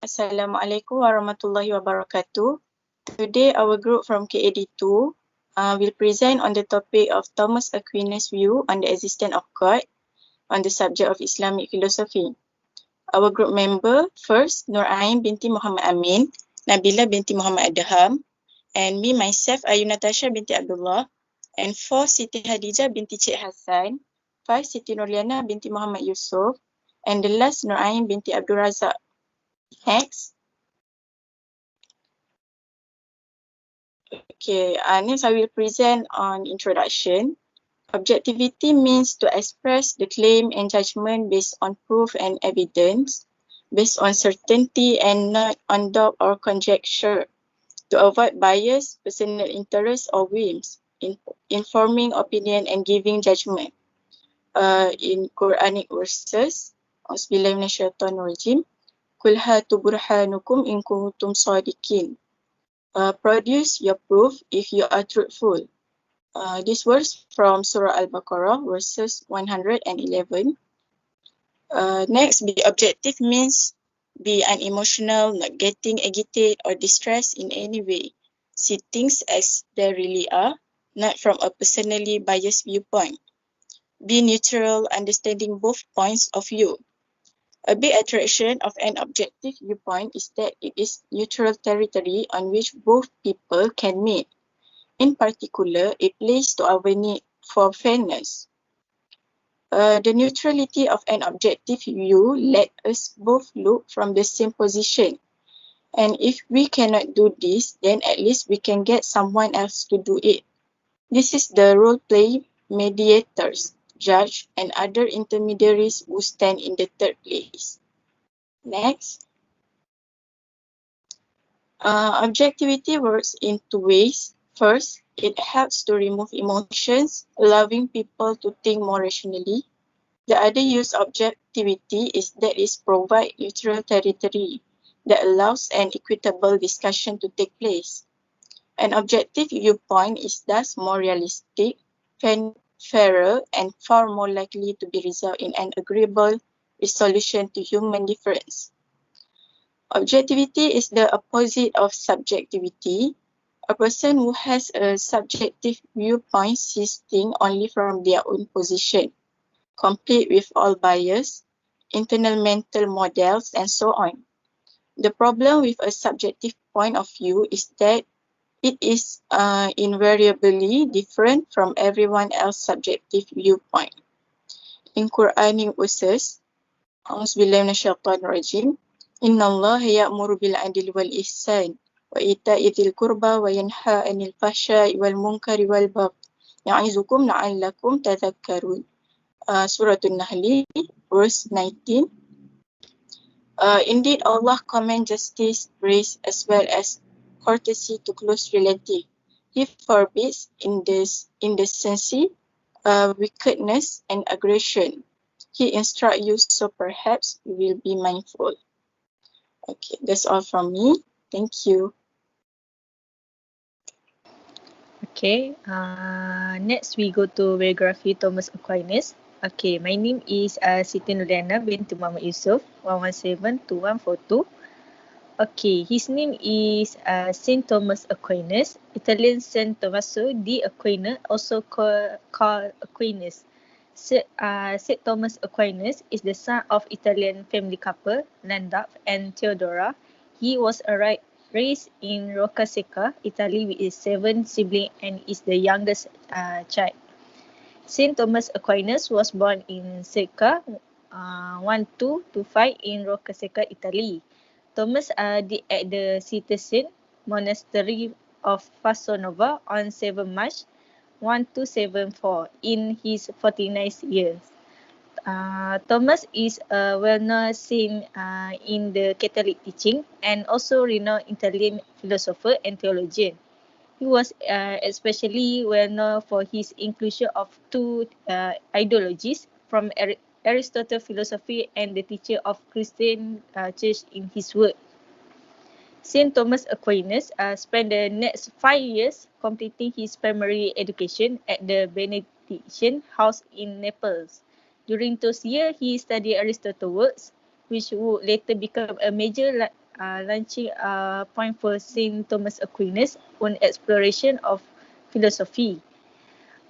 Assalamualaikum warahmatullahi wabarakatuh. Today our group from KAD2 will present on the topic of Thomas Aquinas' view on the existence of God on the subject of Islamic philosophy. Our group member, first, NURAIN binti Muhammad AMIN, NABILAH binti Muhammad ADHAM, and me myself, NATASHA binti ABDULLAH, and 4, SITI KHADIJAH binti Cik HASSAN, 5, SITI NURLYANA binti Muhammad YUSOFF, and the last, NURAIN binti RAZAK. Next. Okay, next I will present on introduction. Objectivity means to express the claim and judgment based on proof and evidence, based on certainty and not on doubt or conjecture, to avoid bias, personal interest or whims, in forming opinion and giving judgment. In Quranic verses, Auzubillahi minasyaitonirrajim, Qul hatu burhanukum in kuntum shadiqin. Produce your proof if you are truthful. This verse from Surah Al-Baqarah, verses 111. Next, be objective means be unemotional, not getting agitated or distressed in any way. See things as they really are, not from a personally biased viewpoint. Be neutral, understanding both points of view. A big attraction of an objective viewpoint is that it is neutral territory on which both people can meet. In particular, it plays to our need for fairness. The neutrality of an objective view let us both look from the same position. And if we cannot do this, then at least we can get someone else to do it. This is the role play mediators, judge, and other intermediaries who stand in the third place. Next. Objectivity works in two ways. First, it helps to remove emotions, allowing people to think more rationally. The other use of objectivity is that it provides neutral territory that allows an equitable discussion to take place. An objective viewpoint is thus more realistic, fairer, and far more likely to be result in an agreeable resolution to human difference. Objectivity is the opposite of subjectivity. A person who has a subjective viewpoint sees things only from their own position, complete with all bias, internal mental models, and so on. The problem with a subjective point of view is that it is invariably different from everyone else's subjective viewpoint. In Quranic verses, Auzubillahi minasyaitonirrajim, Innallaha ya'muru bil 'adli wal ihsan wa ita'i dzil qurba wa yanha 'anil fahsya'i wal munkari wal baghi ya'izukum la'allakum tadhakkarun. Surah An-Nahl, verse 19. Indeed, Allah commands justice, praise, as well as courtesy to close relatives. He forbids indecency, wickedness, and aggression. He instructs you, so perhaps you will be mindful. Okay, that's all from me. Thank you. Okay, next we go to biography Thomas Aquinas. Okay, my name is Siti NURLYANA binti Muhammad YUSOFF, 1172142. Okay, his name is Saint Thomas Aquinas, Italian Saint Tommaso di Aquino, also called Aquinas. Saint Thomas Aquinas is the son of Italian family couple, Landulph and Theodora. He was raised in Roccasecca, Italy, with his 7 siblings and is the youngest child. Saint Thomas Aquinas was born in circa 1225 in Roccasecca, Italy. Thomas died at the Cistercian monastery of Fassonova on 7 March 1274 in his 49th year. Thomas is a well-known saint in the Catholic teaching and also renowned Italian philosopher and theologian. He was especially well-known for his inclusion of 2 ideologies from Aristotle's philosophy and the teaching of Christian church in his work. Saint Thomas Aquinas spent the next 5 years completing his primary education at the Benedictine house in Naples. During those years, he studied Aristotle's works, which would later become a major launching a point for Saint Thomas Aquinas on exploration of philosophy.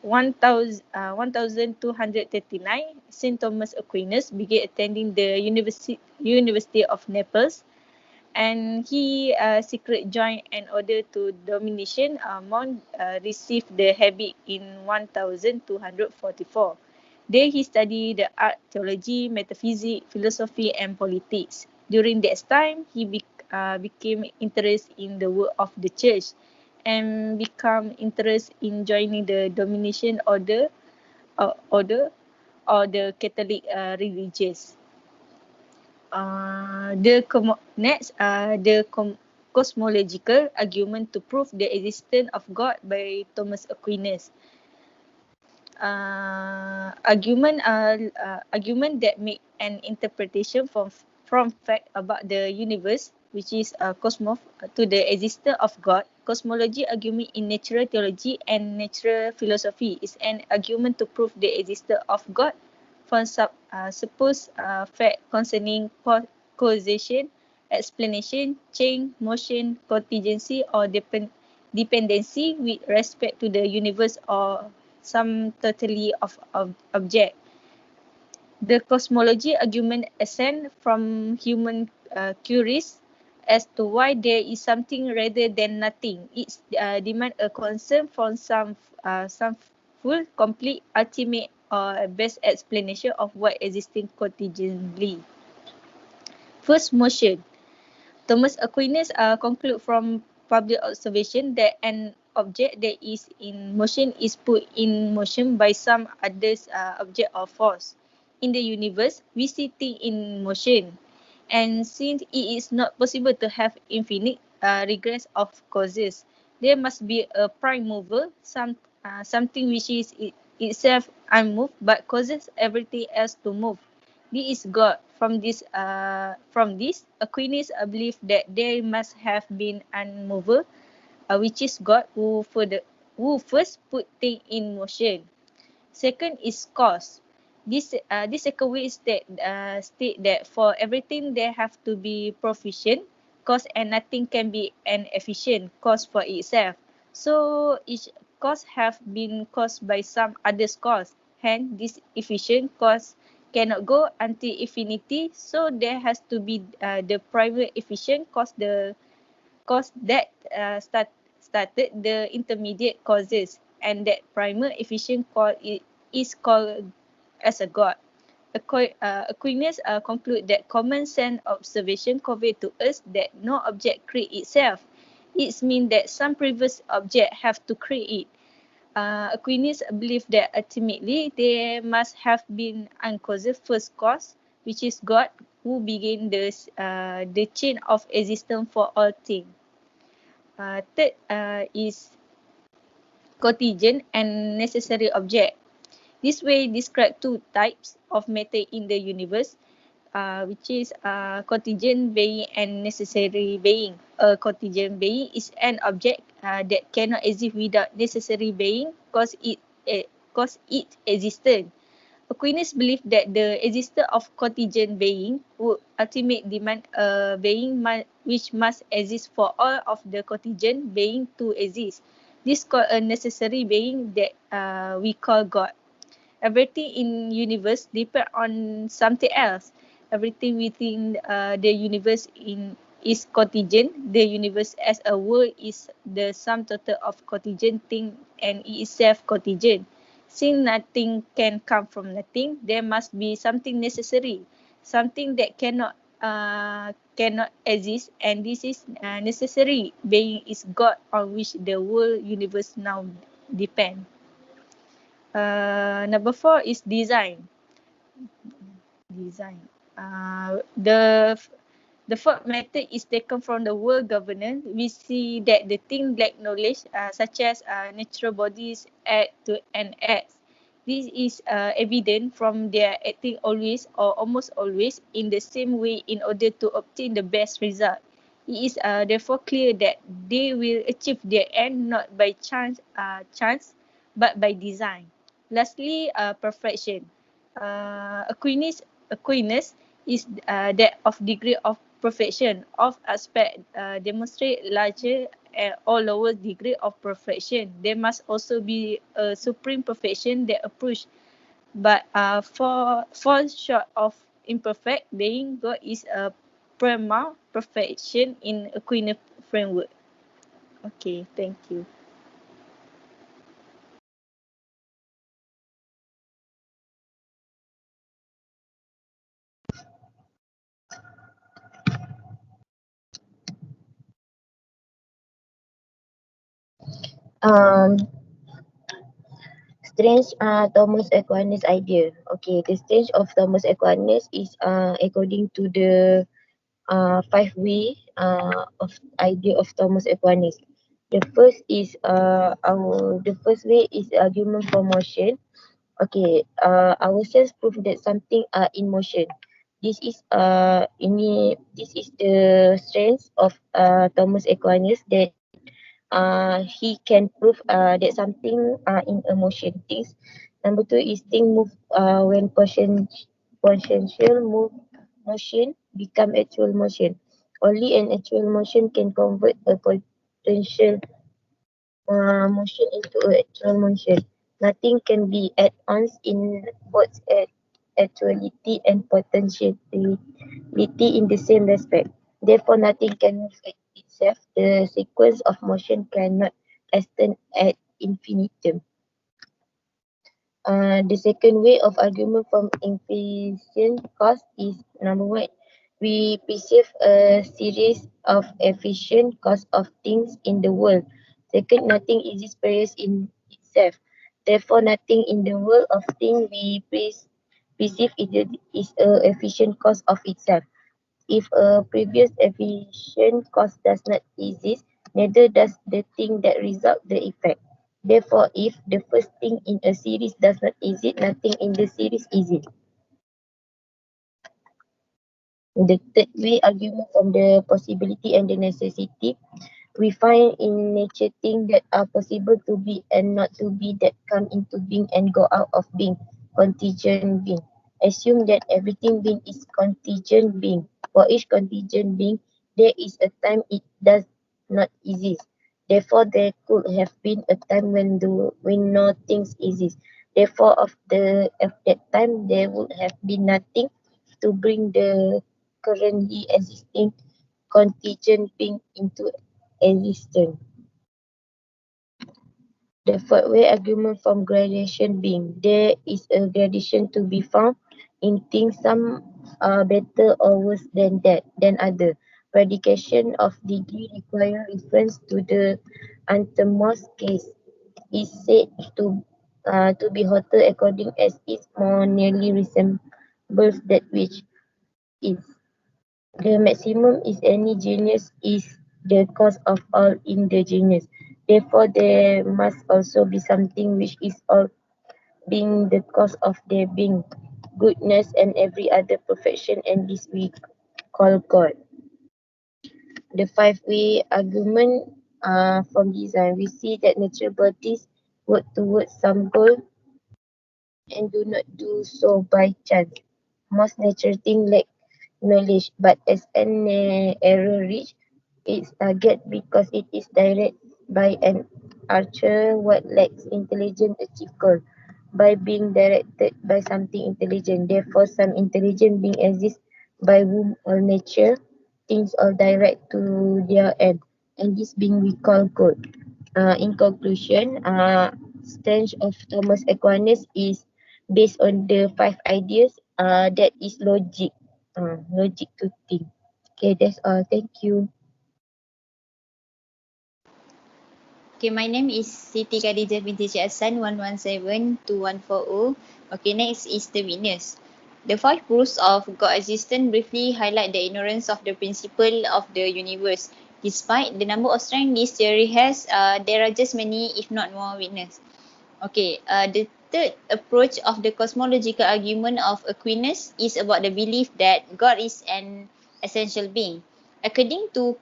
1239, Saint Thomas Aquinas began attending the University of Naples, and he secret joined an order to Dominican monk, received the habit in 1244. There he studied the art, theology, metaphysics, philosophy and politics. During that time, he became interested in the work of the church and become interested in joining the Dominican order or the Catholic religious. Cosmological argument to prove the existence of God by Thomas Aquinas. Argument that make an interpretation from fact about the universe, which is cosmos, to the existence of God. Cosmology argument in natural theology and natural philosophy is an argument to prove the existence of God from supposed fact concerning causation, explanation, change, motion, contingency or dependency with respect to the universe or some totally of object. The cosmology argument ascends from human queries as to why there is something rather than nothing. It demands a concern from some full, complete, ultimate or best explanation of what existing contingently. First, motion. Thomas Aquinas conclude from public observation that an object that is in motion is put in motion by some other object or force. In the universe, we see things in motion. And since it is not possible to have infinite regress of causes, there must be a prime mover, something which is itself unmoved but causes everything else to move. This is God. From this, Aquinas believed that there must have been an mover, which is God, who first put things in motion. Second is cause. This second way state that for everything there have to be proficient cause, and nothing can be an efficient cause for itself. So each cause have been caused by some other's cause. Hence, this efficient cause cannot go until infinity. So there has to be the primary efficient cause, the cause that started the intermediate causes, and that primary efficient cause is called as a God. Aquinas conclude that common sense observation convey to us that no object create itself. It means that some previous object have to create. Aquinas believed that ultimately there must have been uncaused first cause, which is God, who began the chain of existence for all things. Third is contingent and necessary object. This way describe two types of matter in the universe, which is contingent being and necessary being. A contingent being is an object that cannot exist without necessary being cause it existence. Aquinas believed that the existence of contingent being would ultimately demand a being which must exist for all of the contingent being to exist. This is called a necessary being that we call God. Everything in universe depends on something else. Everything within the universe is contingent. The universe as a whole is the sum total of contingent things and it is self-contingent. Since nothing can come from nothing, there must be something necessary, something that cannot exist, and this is necessary being is God, on which the whole universe now depends. Number 4 is design. The fourth method is taken from the world governance. We see that the things lack knowledge, such as natural bodies act to an act. This is evident from their acting always or almost always in the same way in order to obtain the best result. It is therefore clear that they will achieve their end not by chance but by design. Lastly, perfection. Aquinas is that of degree of perfection of aspect demonstrate larger or lower degree of perfection. There must also be a supreme perfection that approach, but fall short of imperfect being. God is a prima perfection in Aquinas framework. Okay, thank you. Um, Strange Thomas Aquinas idea. Okay, the strange of Thomas Aquinas is according to the five way of idea of Thomas Aquinas. The first way is argument for motion. Okay, our sense prove that something are in motion. This is the strength of Thomas Aquinas, that he can prove that something in a motion. Things number two is thing move when potential motion become actual motion. Only an actual motion can convert a potential motion into a actual motion. Nothing can be at-ons in both actuality and potentiality in the same respect. Therefore, nothing can move itself. The sequence of motion cannot extend ad infinitum. The second way of argument from efficient cost is number one. We perceive a series of efficient cost of things in the world. Second, nothing exists period in itself. Therefore, nothing in the world of things we perceive is a efficient cost of itself. If a previous efficient cause does not exist, neither does the thing that result the effect. Therefore, if the first thing in a series does not exist, nothing in the series exists. The third way argument from the possibility and the necessity. We find in nature things that are possible to be and not to be, that come into being and go out of being, contingent being. Assume that everything being is contingent being. For each contingent being, there is a time it does not exist. Therefore, there could have been a time when no things exist. Therefore, of that time, there would have been nothing to bring the currently existing contingent being into existence. The third way argument from gradation being. There is a gradation to be found in things. Some are better or worse than other. Predication of degree require reference to the uttermost case. Is said to be hotter according as it more nearly resembles that which is. The maximum is any genus is the cause of all in the genus. Therefore, there must also be something which is all being the cause of their being, goodness and every other perfection, and this we call God. The five-way argument from design, we see that natural bodies work towards some goal and do not do so by chance. Most natural things lack knowledge, but as an error reach its target because it is directed by an archer, what lacks intelligence achieve goal by being directed by something intelligent. Therefore, some intelligent being exists by whom all nature things all direct to their end, and this being we call good. In conclusion, stance of Thomas Aquinas is based on the five ideas. That is logic. Logic to think. Okay, that's all. Thank you. Okay, my name is Siti KHADIJAH binti HASSAN 11721440. Okay, next is the witness. The five proofs of God existence briefly highlight the ignorance of the principle of the universe. Despite the number of strengths this theory has, there are just many, if not more, witnesses. Okay, the third approach of the cosmological argument of Aquinas is about the belief that God is an essential being. According to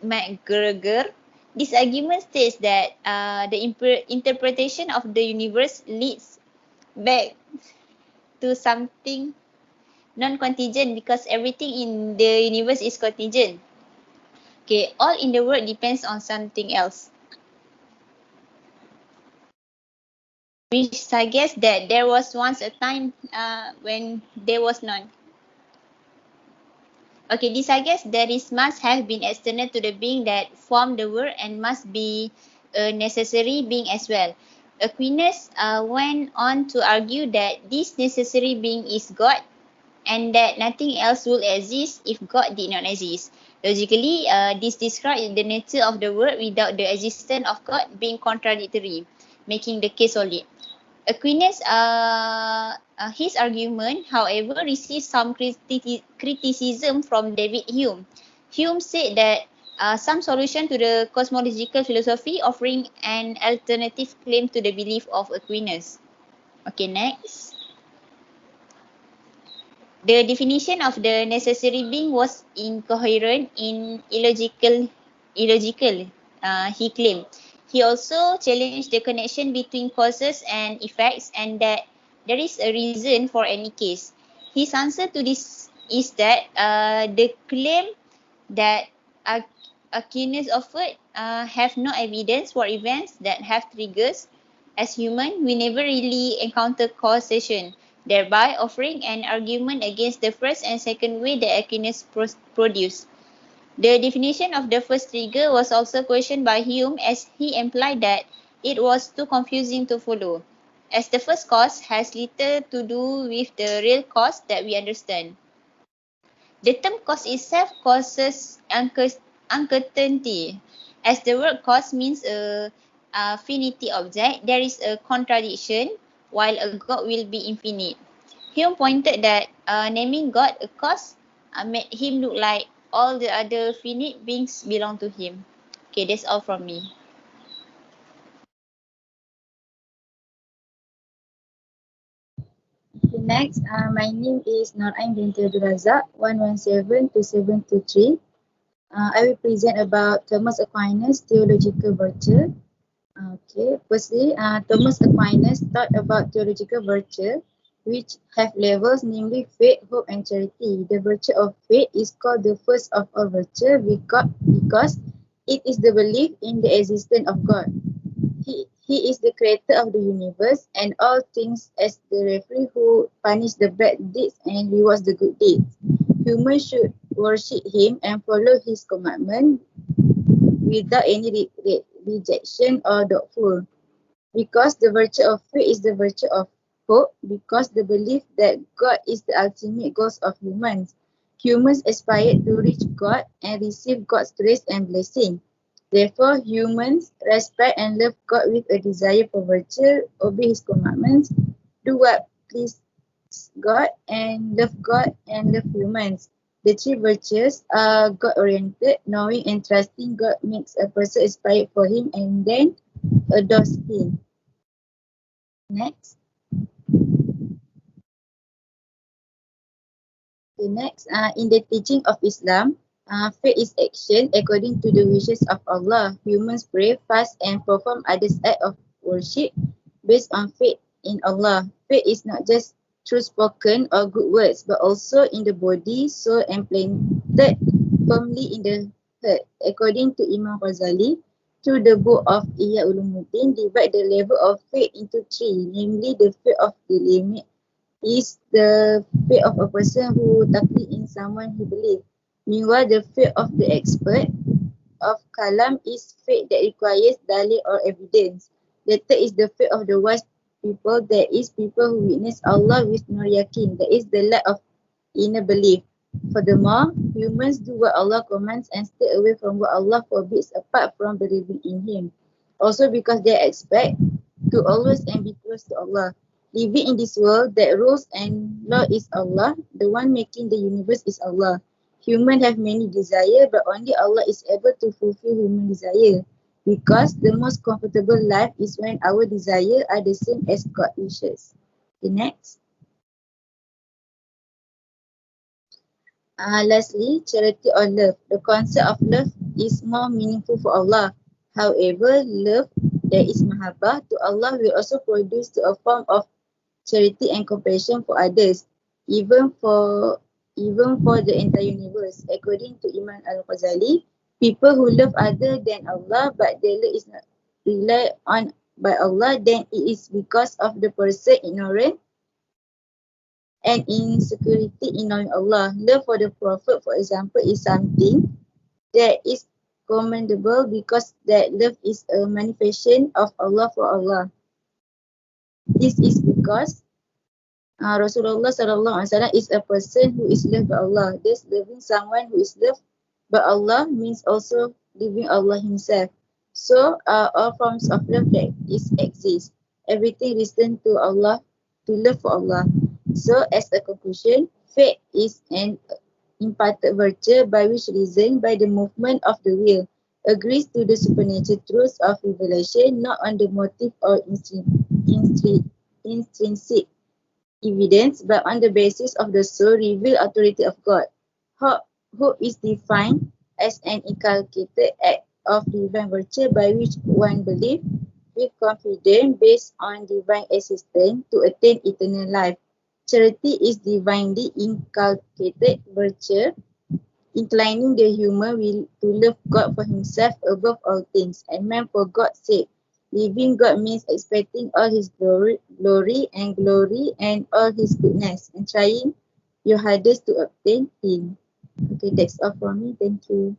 McGregor, this argument states that the interpretation of the universe leads back to something non-contingent because everything in the universe is contingent. Okay, all in the world depends on something else. Which suggests that there was once a time when there was none. Okay, this suggests there is must have been external to the being that formed the world and must be a necessary being as well. Aquinas went on to argue that this necessary being is God and that nothing else would exist if God did not exist. Logically, this describes the nature of the world without the existence of God being contradictory, making the case solid. Aquinas, his argument, however, received some criticism from David Hume. Hume said that some solution to the cosmological philosophy offering an alternative claim to the belief of Aquinas. Okay, next. The definition of the necessary being was incoherent in illogical, he claimed. He also challenged the connection between causes and effects and that there is a reason for any case. His answer to this is that the claim that Aquinas offered have no evidence for events that have triggers. As human, we never really encounter causation, thereby offering an argument against the first and second way that Aquinas produced. The definition of the first trigger was also questioned by Hume as he implied that it was too confusing to follow, as the first cause has little to do with the real cause that we understand. The term cause itself causes uncertainty. As the word cause means a finite object, there is a contradiction while a God will be infinite. Hume pointed that naming God a cause made him look like all the other finite beings belong to him. Okay, that's all from me. Okay, next, my name is NURAIN binti RAZAK 1172723. I will present about Thomas Aquinas' theological virtue. Okay, firstly, Thomas Aquinas taught about theological virtue, which have levels, namely faith, hope, and charity. The virtue of faith is called the first of all virtue because it is the belief in the existence of God. He is the creator of the universe and all things, as the referee who punishes the bad deeds and rewards the good deeds. Humans should worship him and follow his commandment without any rejection or doubtful. Because the virtue of faith is the virtue of hope, because the belief that God is the ultimate goal of humans. Humans aspire to reach God and receive God's grace and blessing. Therefore, humans respect and love God with a desire for virtue, obey his commandments, do what pleases God, and love humans. The three virtues are God-oriented, knowing and trusting God makes a person aspire for him and then adores him. Next. Okay, next, in the teaching of Islam, faith is action according to the wishes of Allah. Humans pray, fast, and perform other acts of worship based on faith in Allah. Faith is not just through spoken or good words, but also in the body, soul, and planted firmly in the heart. According to Imam Ghazali, through the book of Ihya Ulumuddin, divide the level of faith into three, namely the faith of the limit is the faith of a person who taqlid in someone he believes. Meanwhile, the faith of the expert of kalam is faith that requires dalil or evidence. The third is the faith of the wise people, that is people who witness Allah with nur yakin, that is the light of inner belief. Furthermore, humans do what Allah commands and stay away from what Allah forbids apart from believing in him. Also because they expect to always and be close to Allah. Living in this world that rules and law is Allah, the one making the universe is Allah. Humans have many desires, but only Allah is able to fulfill human desire. Because the most comfortable life is when our desires are the same as God wishes. Okay, next. Lastly, charity or love. The concept of love is more meaningful for Allah. However, love that is mahabbah to Allah will also produce a form of charity and compassion for others. even for the entire universe. According to Imam Al-Ghazali, people who love other than Allah but their love is not relied on by Allah, then it is because of the person ignorant and insecurity in knowing Allah. Love for the Prophet, for example, is something that is commendable because that love is a manifestation of Allah for Allah. This is because Rasulullah sallallahu alaihi wasallam is a person who is loved by Allah. Thus, loving someone who is loved by Allah means also loving Allah Himself. So, all forms of love that exist, everything listen to Allah, to love for Allah. So, as a conclusion, faith is an imparted virtue by which reason, by the movement of the will, agrees to the supernatural truths of revelation, not on the motive or intrinsic evidence, but on the basis of the sole revealed authority of God. Hope is defined as an inculcated act of divine virtue by which one believes with confidence based on divine assistance to attain eternal life. Charity is divinely inculcated virtue, inclining the human will to love God for himself above all things, and man for God's sake. Living God means expecting all his glory and all his goodness, and trying your hardest to obtain him. Okay, that's all from me. Thank you.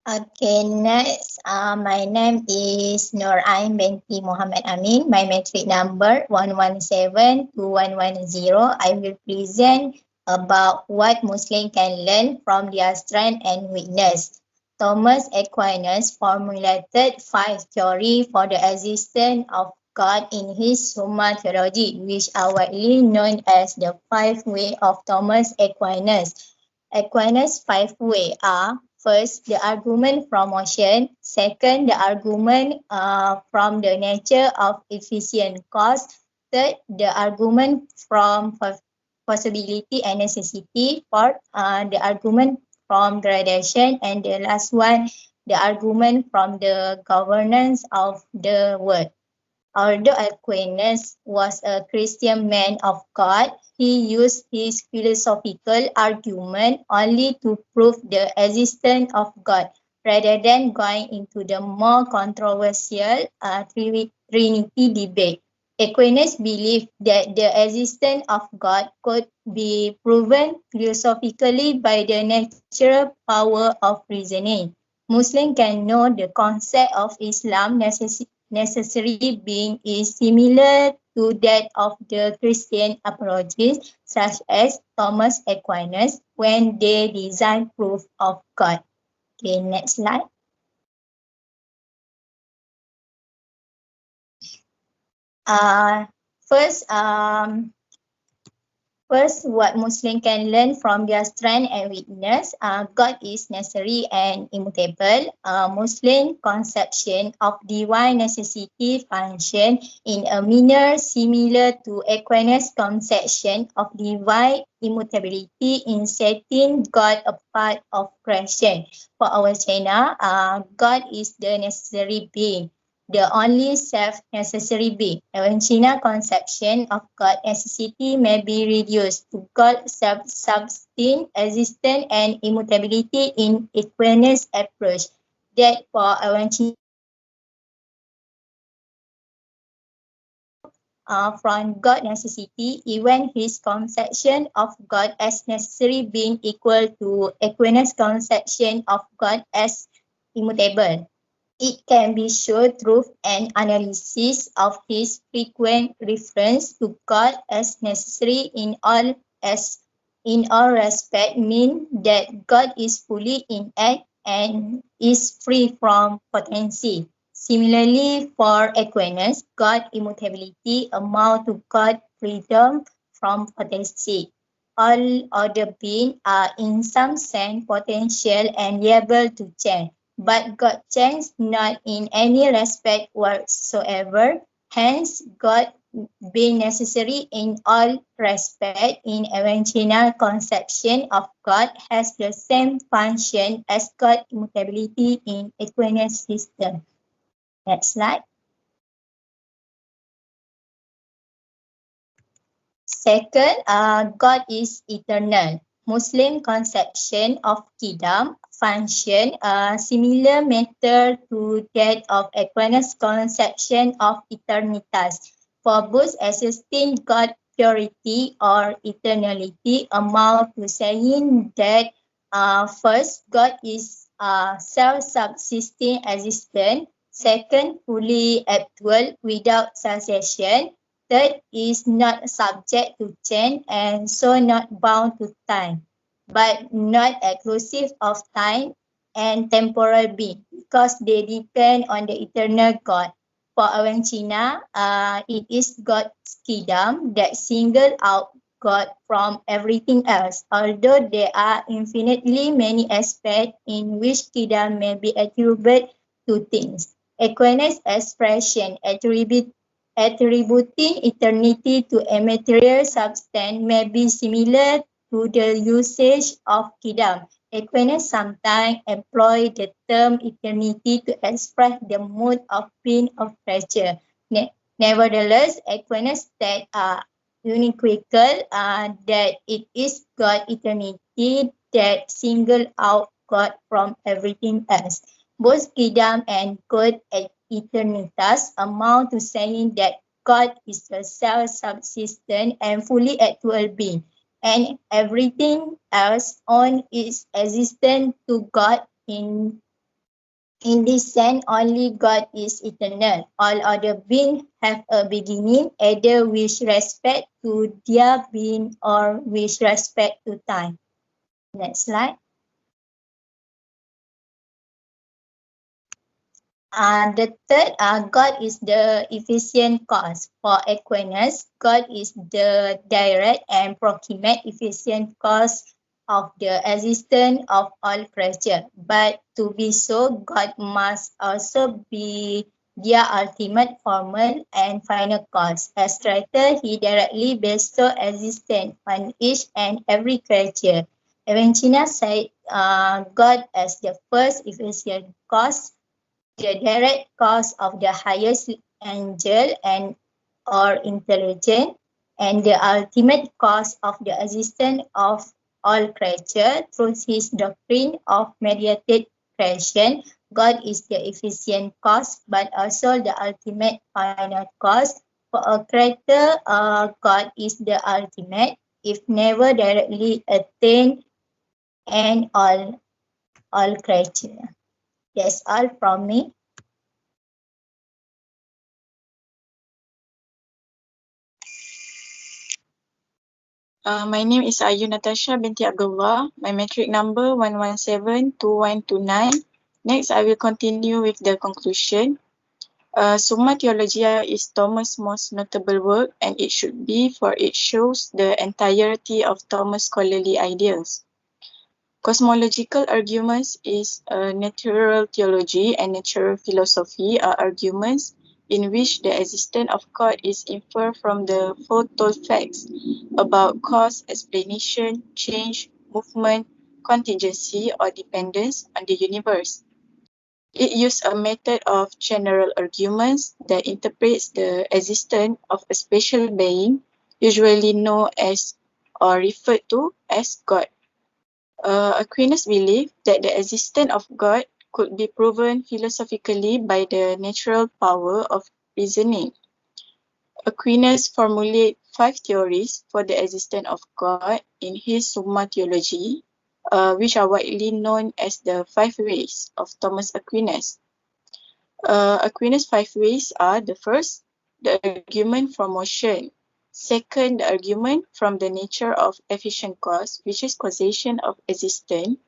Okay, next, my name is NURAIN binti Muhammad Amin. My matric number 1172110. I will present about what Muslim can learn from their strength and weakness. Thomas Aquinas formulated 5 theories for the existence of God in his Summa Theology, which are widely known as the 5 ways of Thomas Aquinas. Aquinas' 5 ways are: first, the argument from motion; second, the argument from the nature of efficient cause; third, the argument from possibility and necessity; fourth, the argument from gradation; and the last one, the argument from the governance of the world. Although Aquinas was a Christian man of God, he used his philosophical argument only to prove the existence of God, rather than going into the more controversial Trinity debate. Aquinas believed that the existence of God could be proven philosophically by the natural power of reasoning. Muslims can know the concept of Islam necessary being is similar to that of the Christian apologists such as Thomas Aquinas when they design proof of God. Okay, next slide. First, what Muslims can learn from their strength and weakness. God is necessary and immutable. Muslim conception of divine necessity function in a manner similar to Aquinas' conception of divine immutability in setting God apart of creation. For our China, God is the necessary being, the only self-necessary being. In China conception of God necessity may be reduced to God self-sustained, existence, and immutability in Aquinas' approach. That for our China from God necessity, even his conception of God as necessary being equal to Aquinas' conception of God as immutable. It can be shown through an analysis of his frequent reference to God as necessary in all respects, mean that God is fully in act and is free from potency. Similarly, for Aquinas, God immutability amount to God freedom from potency. All other beings are in some sense potential and liable to change, but God changes not in any respect whatsoever. Hence, God being necessary in all respects in eventual conception of God has the same function as God immutability in Aquinas' system. Next slide. Second, God is eternal. Muslim conception of Qidam function similar matter to that of Aquinas conception of eternitas. For both existing God purity or eternality amount to saying that first, God is self-subsisting existent. Second, fully actual without cessation. Third is not subject to change and so not bound to time, but not exclusive of time and temporal being because they depend on the eternal God. For Awancina, it is God's kingdom that single out God from everything else, although there are infinitely many aspects in which kingdom may be attributed to things. Aquinas' expression attributing eternity to a material substance may be similar to the usage of Qidam. Aquinas sometimes employ the term eternity to express the mode of being of creature. Nevertheless, Aquinas states unequivocal that it is God eternity that single out God from everything else. Both Qidam and God eternitas amount to saying that God is a self-subsistent and fully actual being, and everything else on its existence to God in this sense, only God is eternal. All other beings have a beginning, either with respect to their being or with respect to time. Next slide. The third, God is the efficient cause. For Aquinas, God is the direct and proximate efficient cause of the existence of all creatures. But to be so, God must also be their ultimate formal and final cause. As creator, he directly bestows existence on each and every creature. Avicenna said God as the first efficient cause, the direct cause of the highest angel and or intelligence, and the ultimate cause of the existence of all creatures through his doctrine of mediated creation. God is the efficient cause, but also the ultimate final cause. For a creator, God is the ultimate, if never directly attained, and all creatures. That's all from me. My name is NATASHA binti ABDULLAH. My metric number 1172129. Next, I will continue with the conclusion. Summa Theologia is Thomas' most notable work, and it should be, for it shows the entirety of Thomas' scholarly ideas. Cosmological arguments is natural theology and natural philosophy are arguments in which the existence of God is inferred from the foretold facts about cause, explanation, change, movement, contingency, or dependence on the universe. It uses a method of general arguments that interprets the existence of a special being, usually known as or referred to as God. Aquinas believed that the existence of God could be proven philosophically by the natural power of reasoning. Aquinas formulated 5 theories for the existence of God in his Summa Theologiae, which are widely known as the 5 ways of Thomas Aquinas. Aquinas' 5 ways are: the first, the argument from motion; second, the argument from the nature of efficient cause, which is causation of existence;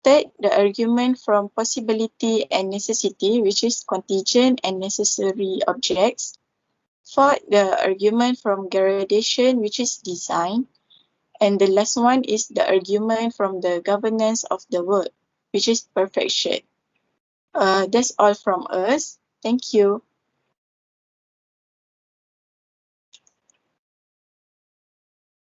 third, the argument from possibility and necessity, which is contingent and necessary objects; fourth, the argument from gradation, which is design; and the last one is the argument from the governance of the world, which is perfection. That's all from us. Thank you.